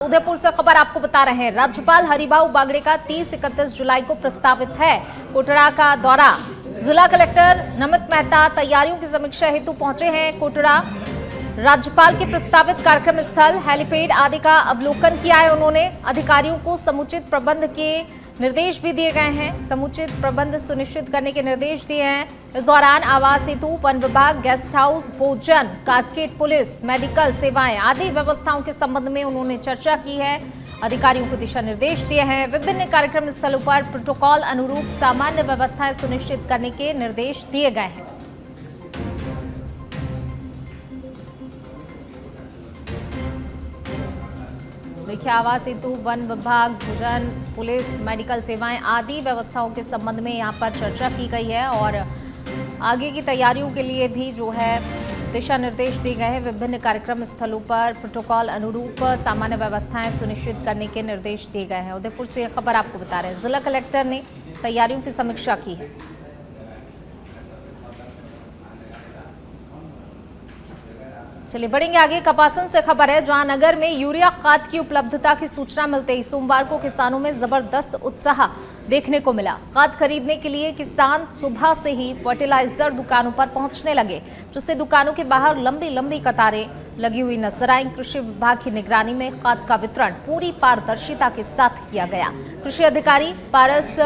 उदयपुर से खबर आपको बता रहे हैं। राज्यपाल हरिभाऊ बागड़े का 30-31 जुलाई को प्रस्तावित है कोटड़ा का दौरा। जिला कलेक्टर नमित मेहता तैयारियों की समीक्षा हेतु पहुंचे हैं कोटड़ा। राज्यपाल के प्रस्तावित कार्यक्रम स्थल, हेलीपैड आदि का अवलोकन किया है उन्होंने। अधिकारियों को समुचित प्रबंध के निर्देश भी दिए गए हैं। समुचित प्रबंध सुनिश्चित करने के निर्देश दिए हैं। इस दौरान आवास हेतु वन विभाग, गेस्ट हाउस, भोजन, कारकेट, पुलिस, मेडिकल सेवाएं आदि व्यवस्थाओं के संबंध में उन्होंने चर्चा की है। अधिकारियों को दिशा निर्देश दिए हैं। विभिन्न कार्यक्रम स्थलों पर प्रोटोकॉल अनुरूप सामान्य व्यवस्थाएं सुनिश्चित करने के निर्देश दिए गए हैं। देखिए, आवास हेतु वन विभाग, भोजन, पुलिस, मेडिकल सेवाएं आदि व्यवस्थाओं के संबंध में यहां पर चर्चा की गई है और आगे की तैयारियों के लिए भी जो है दिशा निर्देश दिए गए हैं। विभिन्न कार्यक्रम स्थलों पर प्रोटोकॉल अनुरूप सामान्य व्यवस्थाएं सुनिश्चित करने के निर्देश दिए गए हैं। उदयपुर से खबर आपको बता रहे हैं। जिला कलेक्टर ने तैयारियों की समीक्षा की है। चलिए बढ़ेंगे आगे। कपासन से खबर है, जहां नगर में यूरिया खाद की उपलब्धता की सूचना मिलते ही सोमवार को किसानों में जबरदस्त उत्साह देखने को मिला। खाद खरीदने के लिए किसान सुबह से ही फर्टिलाइजर दुकानों पर पहुंचने लगे, जिससे दुकानों के बाहर लंबी लंबी कतारें लगी हुई नजर आई। कृषि विभाग की निगरानी में खाद का वितरण पूरी पारदर्शिता के साथ किया गया। कृषि अधिकारी पारस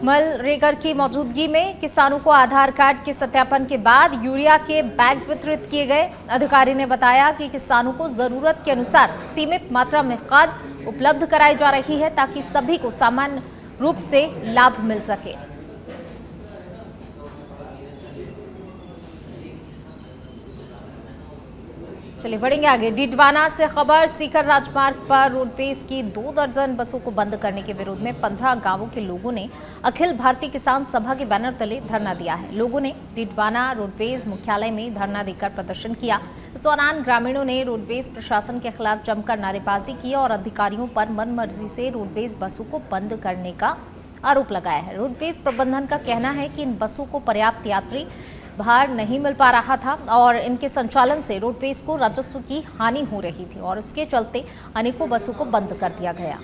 मलरेगर की मौजूदगी में किसानों को आधार कार्ड के सत्यापन के बाद यूरिया के बैग वितरित किए गए। अधिकारी ने बताया कि किसानों को जरूरत के अनुसार सीमित मात्रा में खाद उपलब्ध कराई जा रही है, ताकि सभी को सामान्य रूप से लाभ मिल सके। चलिए बढ़ेंगे आगे। डिडवाना से खबर, सीकर राजमार्ग पर रोडवेज की 2 दर्जन बसों को बंद करने के विरोध में 15 गांवों के लोगों ने अखिल भारतीय किसान सभा के बैनर तले धरना दिया है। लोगों ने डिडवाना रोडवेज मुख्यालय में धरना देकर प्रदर्शन किया। इस दौरान ग्रामीणों ने रोडवेज प्रशासन के खिलाफ जमकर नारेबाजी की और अधिकारियों पर मनमर्जी से रोडवेज बसों को बंद करने का आरोप लगाया है। रोडवेज प्रबंधन का कहना है कि इन बसों को पर्याप्त यात्री भार नहीं मिल पा रहा था और इनके संचालन से रोडवेज को राजस्व की हानि हो रही थी और इसके चलते अनेकों बसों को बंद कर दिया गया।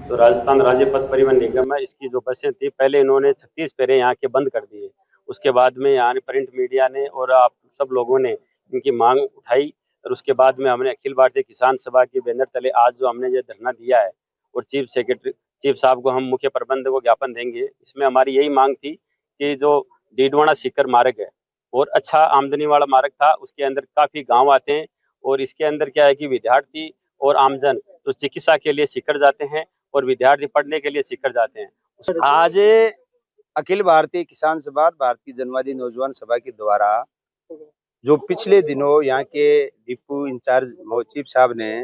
तो राजस्थान राज्य पथ परिवहन निगम है, इसकी जो बसें थी पहले इन्होंने 36 फेरे यहाँ के बंद कर दिए। उसके बाद में यहाँ प्रिंट मीडिया ने और आप सब लोगों ने इनकी मांग उठाई और उसके बाद में हमने अखिल भारतीय किसान सभा के बैनर तले आज जो हमने ये धरना दिया है और चीफ साहब को हम मुख्य प्रबंधक को ज्ञापन देंगे। इसमें हमारी यही मांग थी कि जो डीडवाना सीकर मार्ग है और अच्छा आमदनी वाला मार्ग था, उसके अंदर काफी गांव आते हैं और इसके अंदर क्या है कि विद्यार्थी और आमजन तो चिकित्सा के लिए सीकर जाते हैं और विद्यार्थी पढ़ने के लिए सीकर जाते हैं। आज अखिल भारतीय किसान सभा, भारतीय जनवादी नौजवान सभा के द्वारा जो पिछले दिनों यहाँ के डिपो इंचार्ज चीफ साहब ने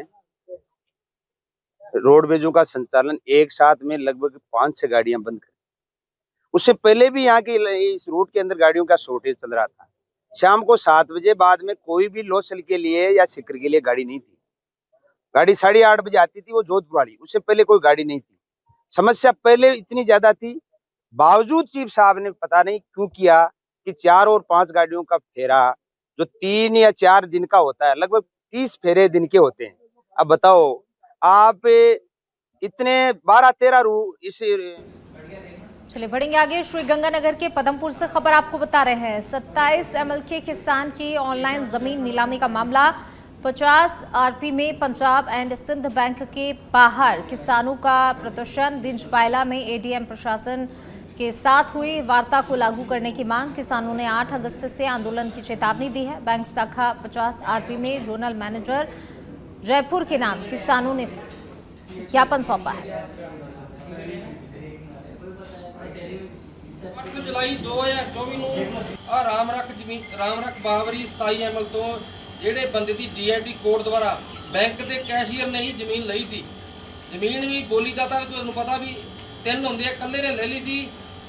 रोडवेजों का संचालन एक साथ में लगभग 5-6 गाड़ियां बंद कर, उससे पहले भी यहाँ के इस रूट के अंदर गाड़ियों का शॉर्टेज चल रहा था। शाम को 7 बजे बाद में कोई भी लोसल के लिए या सीकर के लिए गाड़ी नहीं थी। गाड़ी 8:30 बजे आती थी, वो जोधपुर वाली, उससे पहले कोई गाड़ी नहीं थी। समस्या पहले इतनी ज्यादा थी, बावजूद चीफ साहब ने पता नहीं क्यों किया कि 4 और 5 गाड़ियों का फेरा जो 3 या 4 दिन का होता है, लगभग 30 फेरे दिन के होते हैं। अब बताओ आप इतने 12-13 इस। चलिए बढ़ेंगे आगे। श्री गंगानगर के पदमपुर से खबर आपको बता रहे हैं। 27 MLK किसान की ऑनलाइन जमीन नीलामी का मामला 50 RP में पंजाब एंड सिंध बैंक के बाहर किसानों का प्रदर्शन। रिंजपायला में ADM प्रशासन के साथ हुई वार्ता को लागू करने की मांग। किसानों ने 8 अगस्त से आंदोलन की चेतावनी दी है। बैंक शाखा 50 RP में जोनल मैनेजर जयपुर के नाम किसानों ने ज्ञापन सौंपा है। 8 जुलाई 2024 ਨੂੰ ਰਾਮਰਖ ਬਾਵਰੀ 27 ML ਤੋਂ ਜਿਹੜੇ ਬੰਦੇ ਦੀ DIT ਕੋਡ ਦੁਆਰਾ ਬੈਂਕ ਦੇ ਕੈਸ਼ੀਅਰ ਨੇ ਹੀ ਜ਼ਮੀਨ ਲਈ ਸੀ। ਜ਼ਮੀਨ ਵੀ ਬੋਲੀ ਦਾ ਤਾਂ ਤੁਹਾਨੂੰ ਪਤਾ ਵੀ 3 ਹੁੰਦੇ ਆ, ਇਕੱਲੇ ਨੇ ਲੈ ਲਈ ਸੀ।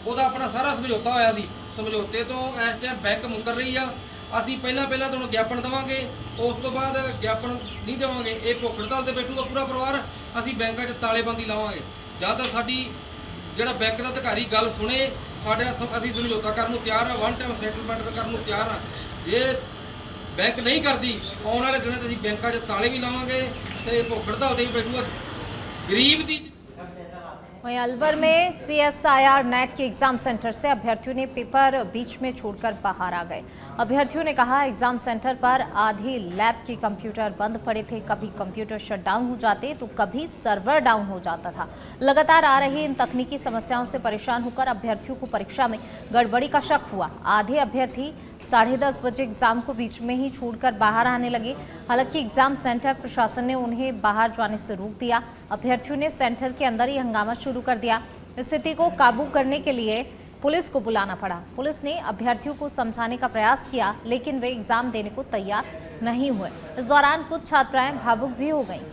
ਉਹਦਾ ਆਪਣਾ ਸਾਰਾ ਸਮਝੌਤਾ ਹੋਇਆ ਸੀ। ਸਮਝੌਤੇ ਤੋਂ ਇਸ ਟਾਈਮ ਬੈਂਕ ਮੁੱਕਰ ਰਹੀ ਆ। ਅਸੀਂ ਪਹਿਲਾਂ ਤੁਹਾਨੂੰ ਗਿਆਪਨ ਦੇਵਾਂਗੇ, ਉਸ ਤੋਂ ਬਾਅਦ ਗਿਆਪਨ ਨਹੀਂ ਦੇਵਾਂਗੇ। ਇਹ ਭੁੱਖ ਹੜਤਾਲ ਤੇ ਬੈਠੂਗਾ ਪੂਰਾ ਪਰਿਵਾਰ। ਅਸੀਂ ਬੈਂਕਾਂ 'ਚ ਤਾਲੇਬੰਦੀ ਲਾਵਾਂਗੇ ਜਦ ਤੱਕ ਸਾਡੀ ਜਿਹੜਾ ਬੈਂਕ ਦਾ ਅਧਿਕਾਰੀ ਗੱਲ ਸੁਣੇ। ਸਾਡਾ ਅਸੀਂ ਸਮਝੌਤਾ ਕਰਨ ਨੂੰ ਤਿਆਰ ਆ, 1 ਟਾਈਮ ਸੈਟਲਮੈਂਟ ਕਰਨ ਨੂੰ ਤਿਆਰ ਆ। ਜੇ ਬੈਂਕ ਨਹੀਂ ਕਰਦੀ, ਆਉਣ ਵਾਲੇ ਦਿਨਾਂ 'ਚ ਅਸੀਂ ਬੈਂਕਾਂ 'ਚ ਤਾਲੇ ਵੀ ਲਾਵਾਂਗੇ ਤੇ ਭੁੱਖ ਹੜਤਾਲ ਤੇ ਵੀ ਬੈਠੂਗਾ ਗਰੀਬ ਦੀ। वहीं अलवर में CSIR नेट के एग्जाम सेंटर से अभ्यर्थियों ने पेपर बीच में छोड़कर बाहर आ गए। अभ्यर्थियों ने कहा एग्जाम सेंटर पर आधी लैब के कंप्यूटर बंद पड़े थे, कभी कंप्यूटर शट डाउन हो जाते तो कभी सर्वर डाउन हो जाता था। लगातार आ रही इन तकनीकी समस्याओं से परेशान होकर अभ्यर्थियों को परीक्षा में गड़बड़ी का शक हुआ। आधे अभ्यर्थी 10:30 बजे एग्जाम को बीच में ही छोड़कर बाहर आने लगे। हालांकि एग्जाम सेंटर प्रशासन ने उन्हें बाहर जाने से रोक दिया। अभ्यर्थियों ने सेंटर के अंदर ही हंगामा शुरू कर दिया। स्थिति को काबू करने के लिए पुलिस को बुलाना पड़ा। पुलिस ने अभ्यर्थियों को समझाने का प्रयास किया, लेकिन वे एग्जाम देने को तैयार नहीं हुए। इस दौरान कुछ छात्राएं भावुक भी हो गईं।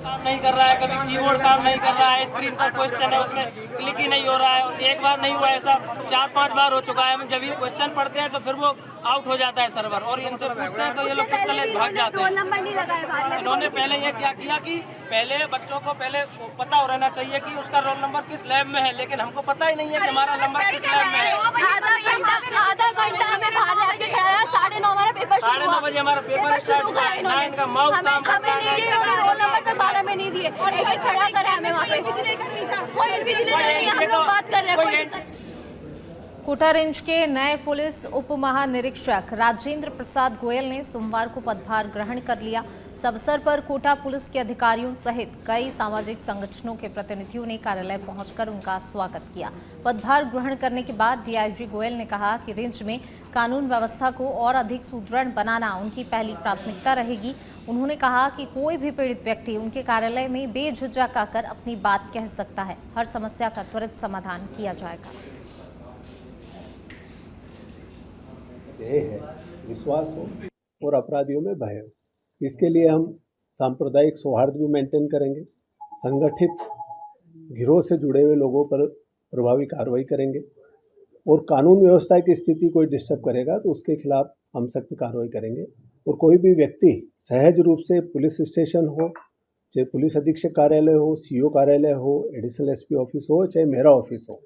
काम नहीं कर रहा है, कभी कीबोर्ड काम नहीं कर रहा है, स्क्रीन पर क्वेश्चन है उसमें क्लिक ही नहीं हो रहा है। और एक बार नहीं हुआ, ऐसा 4-5 बार हो चुका है। हम जब ये क्वेश्चन पढ़ते हैं तो फिर वो आउट हो जाता है सर्वर, और इनसे पूछते हैं तो ये लोग चले भाग जाते हैं। नंबर नहीं लगाया। इन्होंने पहले ये क्या किया कि पहले बच्चों को पहले पता हो रहना चाहिए कि उसका रोल नंबर किस लैब में है, लेकिन हमको पता ही नहीं है कि हमारा नंबर किस लैब में है। आधा घंटा हमें बाहर लेके खड़ा है। 9:30 हमारा पेपर 9:30 बजे हमारा पेपर स्टार्ट हुआ है ना। इनका माउस काम करता है, रोल नंबर तक 12 में नहीं दिए, एक खड़ा करा हमें वहाँ पे। कोई इन्विजिलेटर नहीं, हम लोग बात कर रहे हैं। कोटा रेंज के नए पुलिस उप महानिरीक्षक राजेंद्र प्रसाद गोयल ने सोमवार को पदभार ग्रहण कर लिया। इस अवसर पर कोटा पुलिस के अधिकारियों सहित कई सामाजिक संगठनों के प्रतिनिधियों ने कार्यालय पहुंचकर उनका स्वागत किया। पदभार ग्रहण करने के बाद डीआईजी गोयल ने कहा कि रेंज में कानून व्यवस्था को और अधिक सुदृढ़ बनाना उनकी पहली प्राथमिकता रहेगी। उन्होंने कहा कि कोई भी पीड़ित व्यक्ति उनके कार्यालय में बेझिझक आकर अपनी बात कह सकता है। हर समस्या का त्वरित समाधान किया जाएगा। है विश्वास हो और अपराधियों में भय हो। इसके लिए हम सांप्रदायिक सौहार्द भी मेंटेन करेंगे, संगठित गिरोह से जुड़े हुए लोगों पर प्रभावी कार्रवाई करेंगे, और कानून व्यवस्था की स्थिति कोई डिस्टर्ब करेगा तो उसके खिलाफ हम सख्त कार्रवाई करेंगे। और कोई भी व्यक्ति सहज रूप से पुलिस स्टेशन हो, चाहे पुलिस अधीक्षक कार्यालय हो, सीओ कार्यालय हो, एडिशनल एसपी ऑफिस हो, चाहे मेरा ऑफिस हो,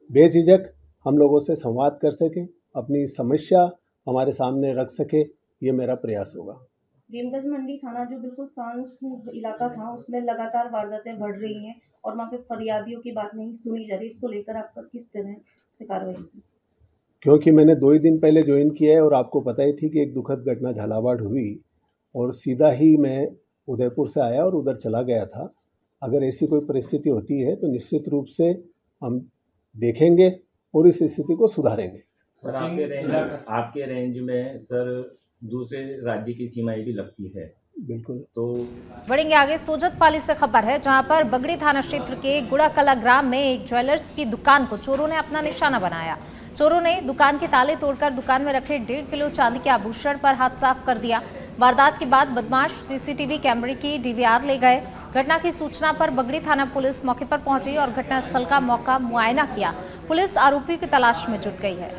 बेझिझक हम लोगों से संवाद कर सके, अपनी समस्या हमारे सामने रख सके, ये मेरा प्रयास होगा। भीमगंज मंडी थाना जो बिल्कुल शांत इलाका था, उसमें लगातार वारदातें बढ़ रही हैं और वहाँ पे फरियादियों की बात नहीं सुनी जा रही। इसको लेकर आपका किस तरह से कार्रवाई होगी? क्योंकि मैंने 2 ही दिन पहले ज्वाइन किया है और आपको पता ही थी कि एक दुखद घटना झालावाड़ हुई, और सीधा ही मैं उदयपुर से आया और उधर चला गया था। अगर ऐसी कोई परिस्थिति होती है तो निश्चित रूप से हम देखेंगे और इस स्थिति को सुधारेंगे। सर आपके रेंज में सर दूसरे राज्य की सीमाएं भी लगती है। बिल्कुल। तो बढ़ेंगे आगे। सोजत पाली से खबर है, जहां पर बगड़ी थाना क्षेत्र के गुड़ाकला ग्राम में एक ज्वेलर्स की दुकान को चोरों ने अपना निशाना बनाया। चोरों ने दुकान के ताले तोड़कर दुकान में रखे 1.5 किलो चांदी के आभूषण पर हाथ साफ कर दिया। वारदात के बाद बदमाश सीसीटीवी कैमरे की डीवीआर ले गए। घटना की सूचना पर बगड़ी थाना पुलिस मौके पर पहुंची और घटनास्थल का मौका मुआयना किया। पुलिस आरोपी की तलाश में जुट गई है।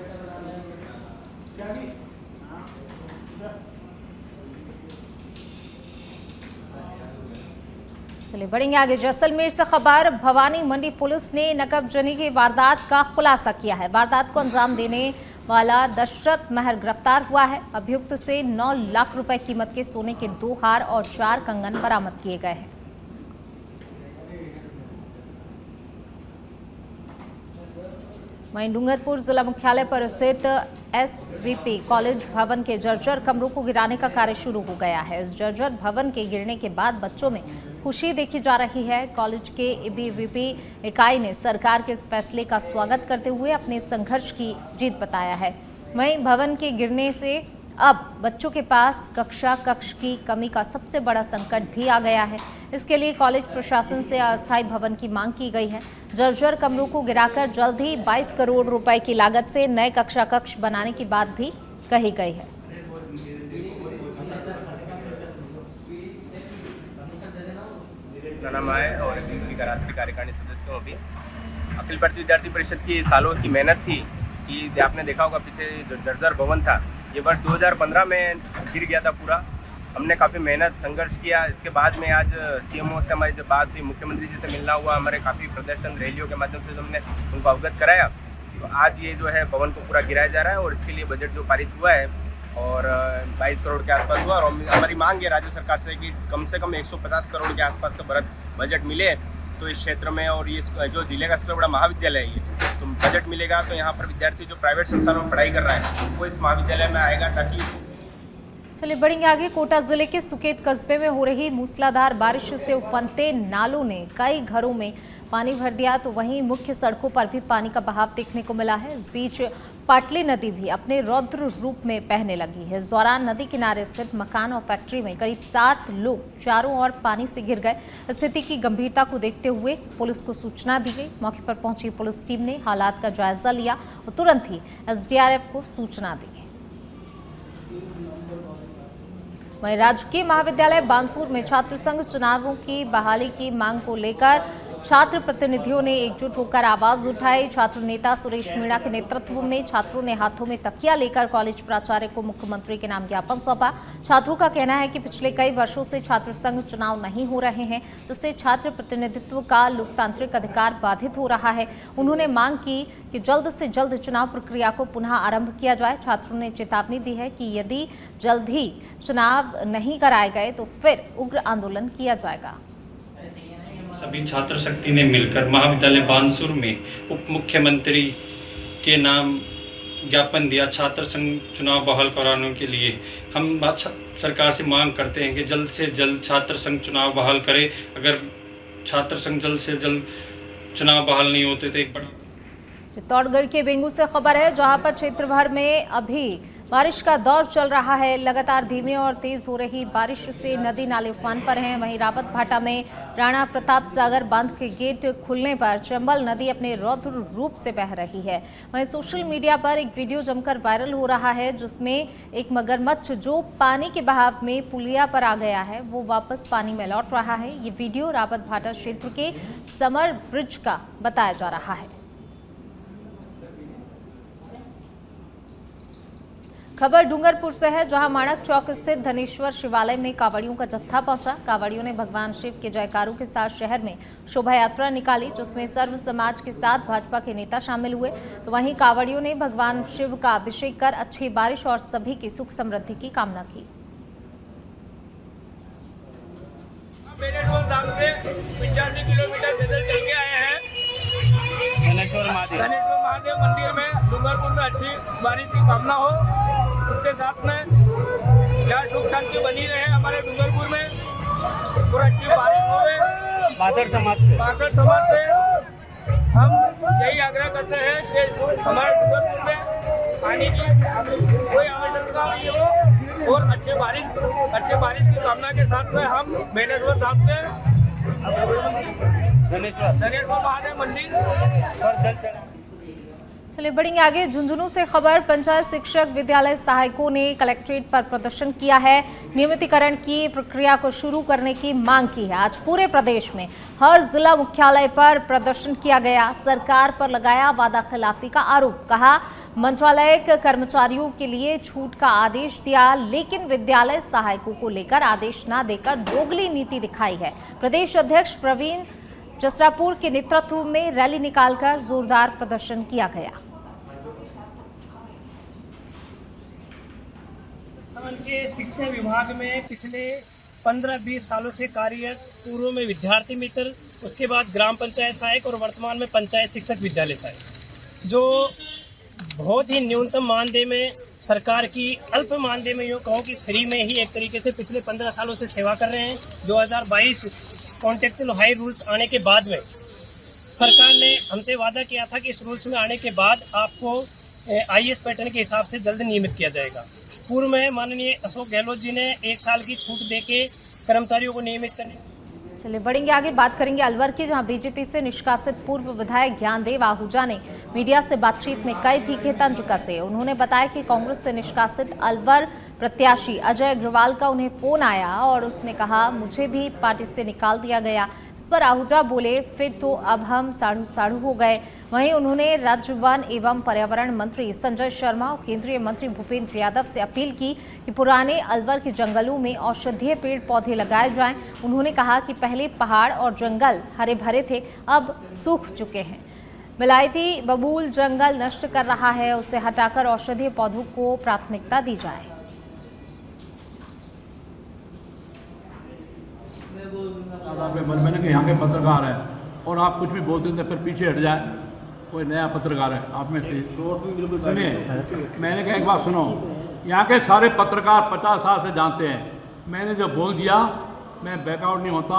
चलिए बढ़ेंगे आगे। जैसलमेर से खबर, भवानी मंडी पुलिस ने नकबजनी की वारदात का खुलासा किया है। वारदात को अंजाम देने वाला दशरथ महर गिरफ्तार हुआ है। अभियुक्त से 9 लाख रुपए कीमत के सोने के 2 हार और 4 कंगन बरामद किए गए हैं। वहीं डूंगरपुर जिला मुख्यालय पर स्थित एसवीपी कॉलेज भवन के जर्जर कमरों को गिराने का कार्य शुरू हो गया है। इस जर्जर भवन के गिरने के बाद बच्चों में खुशी देखी जा रही है। कॉलेज के एबीवीपी इकाई ने सरकार के इस फैसले का स्वागत करते हुए अपने संघर्ष की जीत बताया है। वहीं भवन के गिरने से अब बच्चों के पास कक्ष की कमी का सबसे बड़ा संकट भी आ गया है। इसके लिए कॉलेज प्रशासन से अस्थायी भवन की मांग की गई है। जर्जर कमरों को गिराकर जल्द ही 22 करोड़ रुपए की लागत से नए कक्ष बनाने की बात भी कही गई है। नाम है और का राष्ट्रीय कार्यकारिणी सदस्य हूँ। अभी अखिल भारतीय विद्यार्थी परिषद की सालों की मेहनत थी कि आपने देखा होगा पीछे जो जर्जर भवन था ये वर्ष 2015 में गिर गया था पूरा। हमने काफ़ी मेहनत संघर्ष किया। इसके बाद में आज सीएमओ से हमारी जब बात हुई, मुख्यमंत्री जी से मिलना हुआ, हमारे काफ़ी प्रदर्शन रैलियों के माध्यम से हमने उनको अवगत कराया तो आज ये जो है भवन को पूरा गिराया जा रहा है और इसके लिए बजट जो पारित हुआ है और 22 करोड़ के आसपास हुआ और हमारी मांग है राज्य सरकार से कि कम 150 करोड़ के आसपास का बजट मिले तो इस क्षेत्र में और ये जो जिले का सबसे बड़ा महाविद्यालय है ये तो बजट मिलेगा तो यहाँ पर विद्यार्थी जो प्राइवेट संस्थानों में पढ़ाई कर रहा है वो इस महाविद्यालय में आएगा ताकि। चलिए बढ़ेंगे आगे। कोटा जिले के सुकेत कस्बे में हो रही मूसलाधार बारिश से उफनते नालों ने कई घरों में पानी भर दिया तो वहीं मुख्य सड़कों पर भी पानी का बहाव देखने को मिला है। इस बीच पाटली नदी भी अपने रौद्र रूप में बहने लगी है। इस दौरान नदी किनारे स्थित मकान और फैक्ट्री में करीब 7 लोग चारों ओर पानी से घिर गए। स्थिति की गंभीरता को देखते हुए पुलिस को सूचना दी गई। मौके पर पहुंची पुलिस टीम ने हालात का जायजा लिया और तुरंत ही एसडीआरएफ को सूचना दी। वहीं राजकीय महाविद्यालय बानसूर में छात्र संघ चुनावों की बहाली की मांग को लेकर छात्र प्रतिनिधियों ने एकजुट होकर आवाज उठाई। छात्र नेता सुरेश मीणा के नेतृत्व में छात्रों ने हाथों में तकिया लेकर कॉलेज प्राचार्य को मुख्यमंत्री के नाम ज्ञापन सौंपा। छात्रों का कहना है कि पिछले कई वर्षों से छात्र संघ चुनाव नहीं हो रहे हैं जिससे छात्र प्रतिनिधित्व का लोकतांत्रिक अधिकार बाधित हो रहा है। उन्होंने मांग की कि जल्द से जल्द चुनाव प्रक्रिया को पुनः आरंभ किया जाए। छात्रों ने चेतावनी दी है कि यदि जल्द ही चुनाव नहीं कराए गए तो फिर उग्र आंदोलन किया जाएगा। सभी छात्र शक्ति ने मिलकर महाविद्यालय बानसूर में उप मुख्यमंत्री के नाम ज्ञापन दिया छात्र संघ चुनाव बहाल कराने के लिए। हम सरकार से मांग करते हैं कि जल्द से जल्द छात्र संघ चुनाव बहाल करे। अगर छात्र संघ जल्द से जल्द चुनाव बहाल नहीं होते तो एक बड़ा। चित्तौड़गढ़ के बेंगू से खबर है जहां पर क्षेत्र भर में अभी बारिश का दौर चल रहा है। लगातार धीमी और तेज हो रही बारिश से नदी नाले उफान पर हैं। वहीं रावत भाटा में राणा प्रताप सागर बांध के गेट खुलने पर चंबल नदी अपने रौद्र रूप से बह रही है। वहीं सोशल मीडिया पर एक वीडियो जमकर वायरल हो रहा है जिसमें एक मगरमच्छ जो पानी के बहाव में पुलिया पर आ गया है वो वापस पानी में लौट रहा है। ये वीडियो रावत भाटा क्षेत्र के समर ब्रिज का बताया जा रहा है। खबर डूंगरपुर से है जहां माणक चौक स्थित धनेश्वर शिवालय में कांवड़ियों का जत्था पहुंचा। कांवड़ियों ने भगवान शिव के जयकारों के साथ शहर में शोभा यात्रा निकाली जिसमें सर्व समाज के साथ भाजपा के नेता शामिल हुए। तो वहीं कांवड़ियों ने भगवान शिव का अभिषेक कर अच्छी बारिश और सभी की सुख समृद्धि की कामना की। से 85 किलोमीटर पैदल चल के आए हैं धनेश्वर महादेव मंदिर में। डूंगरपुर में अच्छी बारिश की कामना हो, उसके साथ में जहाँ सुख शांति बनी रहे हमारे डूंगरपुर में, पूरा अच्छी बारिश हो। बासठ समाज से हम यही आग्रह करते हैं कि हमारे डूंगरपुर में पानी की कोई आवश्यकता नहीं हो और अच्छे बारिश की कामना के साथ में हम बेनेश्वर साहब से धनेश्वर महादेव मंदिर पर जल चढ़ा। चलिए बढ़ेंगे आगे। झुंझुनू से खबर पंचायत शिक्षक विद्यालय सहायकों ने कलेक्ट्रेट पर प्रदर्शन किया है। नियमितीकरण की प्रक्रिया को शुरू करने की मांग की है। आज पूरे प्रदेश में हर जिला मुख्यालय पर प्रदर्शन किया गया। सरकार पर लगाया वादा खिलाफी का आरोप। कहा मंत्रालय कर्मचारियों के लिए छूट का आदेश दिया लेकिन विद्यालय सहायकों को लेकर आदेश न देकर दोगली नीति दिखाई है। प्रदेश अध्यक्ष प्रवीण जसरापुर के नेतृत्व में रैली निकालकर जोरदार प्रदर्शन किया गया। के शिक्षा विभाग में पिछले 15-20 सालों से कार्यरत, पूर्व में विद्यार्थी मित्र, उसके बाद ग्राम पंचायत सहायक और वर्तमान में पंचायत शिक्षक विद्यालय सहायक, जो बहुत ही न्यूनतम मानदेय में, सरकार की अल्प मानदेय में यूँ कहूँ कि फ्री में ही एक तरीके से पिछले 15 सालों से सेवा कर रहे हैं। 2022 कॉन्टेक्चुअल हाई रूल्स आने के बाद में सरकार ने हमसे वादा किया था कि इस रूल्स में आने के बाद आपको IAS पैटर्न के हिसाब से जल्द नियमित किया जाएगा। पूर्व में माननीय अशोक गहलोत जी ने 1 साल की छूट देके कर्मचारियों को नियमित करने। चलिए बढ़ेंगे आगे। बात करेंगे अलवर की जहां बीजेपी से निष्कासित पूर्व विधायक ज्ञानदेव आहूजा ने मीडिया से बातचीत में कई तीखे तंज कसे। उन्होंने बताया कि कांग्रेस से निष्कासित अलवर प्रत्याशी अजय अग्रवाल का उन्हें फोन आया और उसने कहा मुझे भी पार्टी से निकाल दिया गया। इस पर आहूजा बोले फिर तो अब हम साढ़ू साढ़ू हो गए। वहीं उन्होंने राज्य वन एवं पर्यावरण मंत्री संजय शर्मा और केंद्रीय मंत्री भूपेंद्र यादव से अपील की कि पुराने अलवर के जंगलों में औषधीय पेड़ पौधे लगाए जाएं। उन्होंने कहा कि पहले पहाड़ और जंगल हरे भरे थे, अब सूख चुके हैं। विलायती बबूल जंगल नष्ट कर रहा है, उसे हटाकर औषधीय पौधों को प्राथमिकता दी जाए। मैंने कि यहाँ के पत्रकार है और आप कुछ भी बोलते हैं तो फिर पीछे हट जाए, कोई नया पत्रकार है आप में से। सुनिए, मैंने कहा एक बात सुनो, यहाँ के सारे पत्रकार 50 साल से जानते हैं, मैंने जो बोल दिया मैं बैकआउट नहीं होता,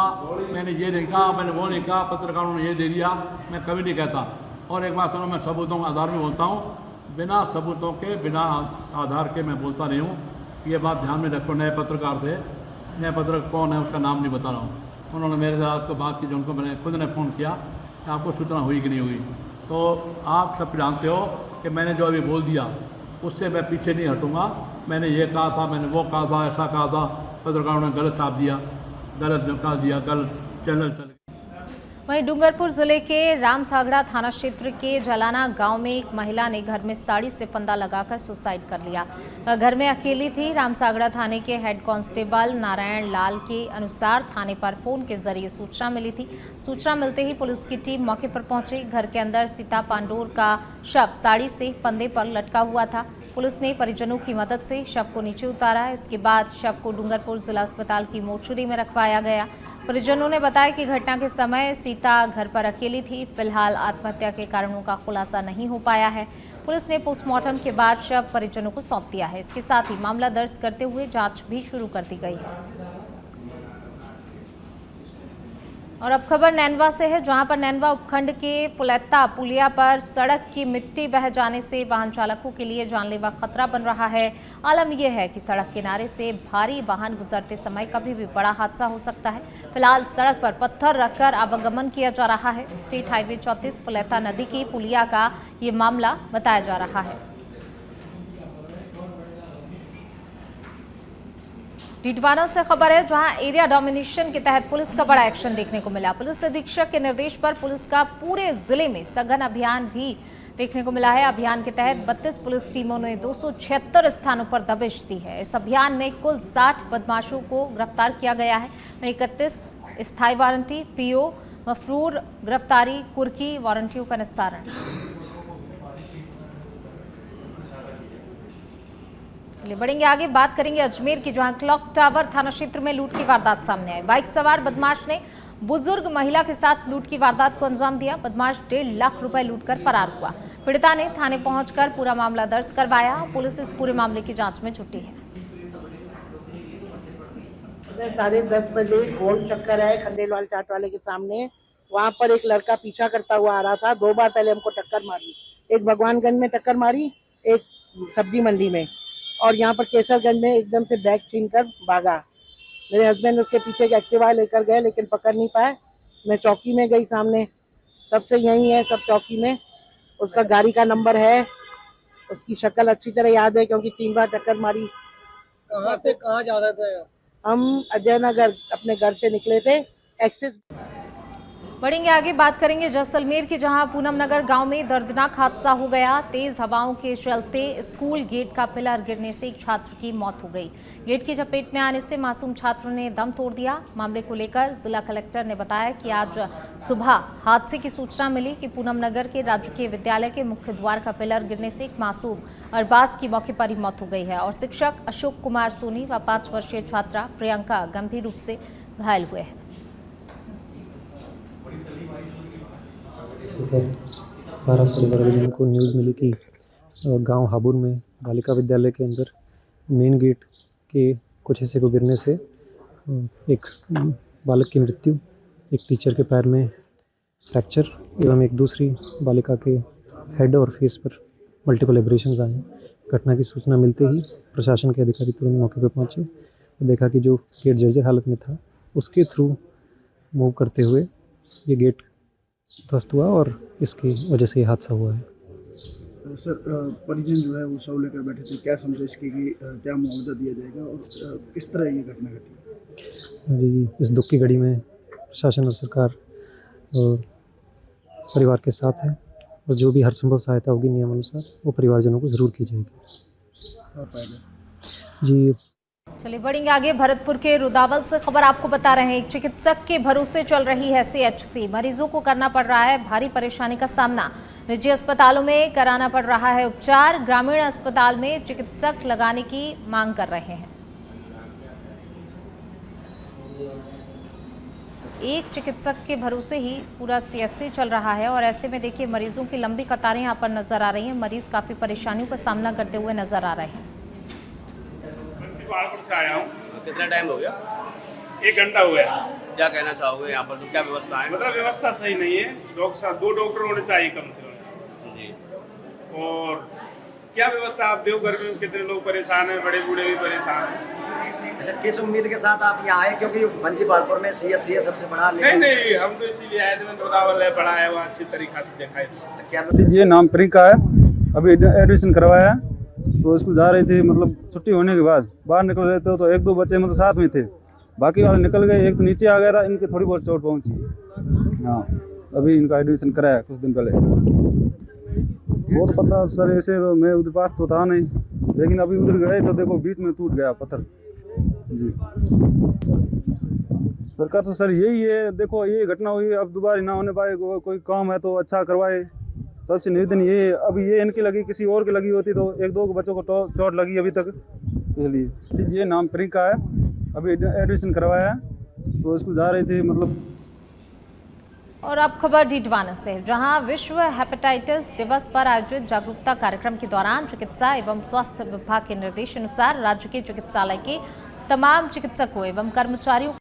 मैंने ये नहीं कहा, मैंने वो नहीं कहा, पत्रकारों ने ये दे दिया, मैं कभी नहीं कहता। और एक बात सुनो, मैं सबूतों के आधार में बोलता हूँ, बिना सबूतों के बिना आधार के मैं बोलता नहीं हूँ। ये बात ध्यान में रखो। नए पत्रकार थे, नए पत्रकार कौन है उसका नाम नहीं बता रहा हूँ, उन्होंने मेरे साथ तो बात की जो उनको मैंने खुद ने फ़ोन किया कि आपको सूचना हुई कि नहीं हुई। तो आप सब जानते हो कि मैंने जो अभी बोल दिया उससे मैं पीछे नहीं हटूँगा। मैंने ये कहा था, मैंने वो कहा था, ऐसा कहा था, पत्रकारों ने गलत छाप दिया, गलत निकाल दिया, गलत चैनल चल। वहीं डूंगरपुर जिले के रामसागड़ा थाना क्षेत्र के जलाना गांव में एक महिला ने घर में साड़ी से फंदा लगाकर सुसाइड कर लिया। वह घर में अकेली थी। रामसागड़ा थाने के हेड कांस्टेबल नारायण लाल के अनुसार थाने पर फोन के जरिए सूचना मिली थी। सूचना मिलते ही पुलिस की टीम मौके पर पहुंची। घर के अंदर सीता पांडोर का शव साड़ी से फंदे पर लटका हुआ था। पुलिस ने परिजनों की मदद से शव को नीचे उतारा। इसके बाद शव को डूंगरपुर जिला अस्पताल की मोर्चरी में रखवाया गया। परिजनों ने बताया कि घटना के समय सीता घर पर अकेली थी। फिलहाल आत्महत्या के कारणों का खुलासा नहीं हो पाया है। पुलिस ने पोस्टमार्टम के बाद शव परिजनों को सौंप दिया है। इसके साथ ही मामला दर्ज करते हुए जांच भी शुरू कर दी गई है। और अब खबर नैनवा से है, जहां पर नैनवा उपखंड के फुलेत्ता पुलिया पर सड़क की मिट्टी बह जाने से वाहन चालकों के लिए जानलेवा खतरा बन रहा है। आलम यह है कि सड़क किनारे से भारी वाहन गुजरते समय कभी भी बड़ा हादसा हो सकता है। फिलहाल सड़क पर पत्थर रखकर आवागमन किया जा रहा है। स्टेट हाईवे 34 फुलेत्ता नदी की पुलिया का ये मामला बताया जा रहा है। टिटवाना से खबर है, जहां एरिया डोमिनेशन के तहत पुलिस का बड़ा एक्शन देखने को मिला। पुलिस अधीक्षक के निर्देश पर पुलिस का पूरे जिले में सघन अभियान भी देखने को मिला है। अभियान के तहत 32 पुलिस टीमों ने 276 स्थानों पर दबिश दी है। इस अभियान में कुल 60 बदमाशों को गिरफ्तार किया गया है। 31 स्थायी वारंटी, पीओ, मफरूर गिरफ्तारी, कुर्की वारंटियों का निस्तारण। चलिए बढ़ेंगे आगे, बात करेंगे अजमेर की, जहां क्लॉक टावर थाना क्षेत्र में लूट की वारदात सामने आई। बाइक सवार बदमाश ने बुजुर्ग महिला के साथ लूट की वारदात को अंजाम दिया। बदमाश 1.5 लाख रुपए लूटकर फरार हुआ। पीड़िता ने थाने पहुंचकर पूरा मामला दर्ज करवाया। पुलिस इस पूरे मामले की जांच में जुटी है। 10:30 बजे गोल चक्कर है खंडेलवाल चाट वाले के सामने, वहाँ पर एक लड़का पीछा करता हुआ आ रहा था। 2 बार पहले हमको टक्कर मारी, एक भगवानगंज में टक्कर मारी, एक सब्जी मंडी में, और यहाँ पर केसरगंज में एकदम से बैग छीन कर भागा। मेरे हस्बैंड उसके पीछे एक्टिवा लेकर गए लेकिन पकड़ नहीं पाए। मैं चौकी में गई सामने, तब से यही है सब चौकी में। उसका गाड़ी का नंबर है, उसकी शक्ल अच्छी तरह याद है क्योंकि 3 बार टक्कर मारी। कहाँ से कहाँ जा रहे थे? हम अजय नगर अपने घर से निकले थे। एक्सिस बढ़ेंगे आगे, बात करेंगे जैसलमेर की, जहां पूनम नगर गांव में दर्दनाक हादसा हो गया। तेज हवाओं के चलते स्कूल गेट का पिलर गिरने से एक छात्र की मौत हो गई। गेट की चपेट में आने से मासूम छात्र ने दम तोड़ दिया। मामले को लेकर जिला कलेक्टर ने बताया कि आज सुबह हादसे की सूचना मिली कि पूनम नगर के राजकीय विद्यालय के मुख्य द्वार का पिलर गिरने से एक मासूम अरबाज की मौके पर ही मौत हो गई है और शिक्षक अशोक कुमार सोनी व 5 वर्षीय छात्रा प्रियंका गंभीर रूप से घायल हुए हैं। 12 साढ़े 12 बजे हमको न्यूज़ मिली कि गांव हाबुर में बालिका विद्यालय के अंदर मेन गेट के कुछ हिस्से को गिरने से एक बालक की मृत्यु, एक टीचर के पैर में फ्रैक्चर एवं एक दूसरी बालिका के हेड और फेस पर मल्टीपल एब्रेशंस आए। घटना की सूचना मिलते ही प्रशासन के अधिकारी तुरंत मौके पर पहुंचे और देखा कि जो गेट जर्जर हालत में था उसके थ्रू मूव करते हुए ये गेट ध्वस्त हुआ और इसकी वजह से ये हादसा हुआ है। सर, परिजन जो है वो सब लेकर बैठे थे, क्या समझे इसकी कि क्या मुआवजा दिया जाएगा और किस तरह ये घटना घटी? जी, इस दुख की घड़ी में प्रशासन और सरकार परिवार के साथ है और जो भी हर संभव सहायता होगी नियमानुसार वो परिवारजनों को ज़रूर की जाएगी। जी चलिए बढ़ेंगे आगे। भरतपुर के रुदावल से खबर आपको बता रहे हैं। एक चिकित्सक के भरोसे चल रही है सीएचसी। मरीजों को करना पड़ रहा है भारी परेशानी का सामना। निजी अस्पतालों में कराना पड़ रहा है उपचार। ग्रामीण अस्पताल में चिकित्सक लगाने की मांग कर रहे हैं। एक चिकित्सक के भरोसे ही पूरा सीएचसी चल रहा है और ऐसे में देखिए मरीजों की लंबी कतारें यहाँ पर नजर आ रही हैं। मरीज काफी परेशानियों का सामना करते हुए नजर आ रहे हैं। से आया हूँ। कितना टाइम हो गया? 1 घंटा हुआ है। क्या कहना चाहोगे यहाँ पर, तो क्या व्यवस्था है? मतलब व्यवस्था सही नहीं है। 2 डॉक्टर होने चाहिए कम से कम जी। और क्या व्यवस्था आप देवघर में कितने लोग परेशान हैं, बड़े बूढ़े भी परेशान हैं। अच्छा, किस उम्मीद के साथ आप यहाँ आए? क्योंकि बंसीपालपुर में सीएचसी है सबसे बड़ा। नहीं, हम तो इसीलिए आए थे। रुदावल है, बड़ा है, वहाँ अच्छी तरीका से दिखाई। क्या ये नाम प्रियंका है। अभी एडमिशन करवाया है तो स्कूल जा रही थी। मतलब छुट्टी होने के बाद बाहर निकल रहे थे तो 1-2 बच्चे मतलब साथ में थे, बाकी वाले निकल गए। एक तो नीचे आ गया था, इनके थोड़ी बहुत चोट पहुंची। हाँ, अभी इनका एडमिशन कराया कुछ दिन पहले। वो तो पता सर, ऐसे तो मैं उधर पास तो था नहीं, लेकिन अभी उधर गए तो देखो बीच में टूट गया पत्थर जी। सरकार तो सर यही है, देखो ये घटना हुई, अब दोबारा ना होने पाए। कोई काम है तो अच्छा करवाए, सबसे निवेदन ये है। अभी ये इनकी लगी, किसी और की लगी होती तो 1-2 बच्चों को चोट लगी अभी तक, इसलिए। ये नाम प्रियंका है। अभी एडमिशन करवाया है तो स्कूल जा रही थी मतलब। और अब खबर डीडवाना से, जहां विश्व हेपेटाइटिस दिवस पर आयोजित जागरूकता कार्यक्रम के दौरान चिकित्सा एवं स्वास्थ्य विभाग के निर्देशानुसार राज्य के चिकित्सालय के तमाम चिकित्सकों एवं कर्मचारियों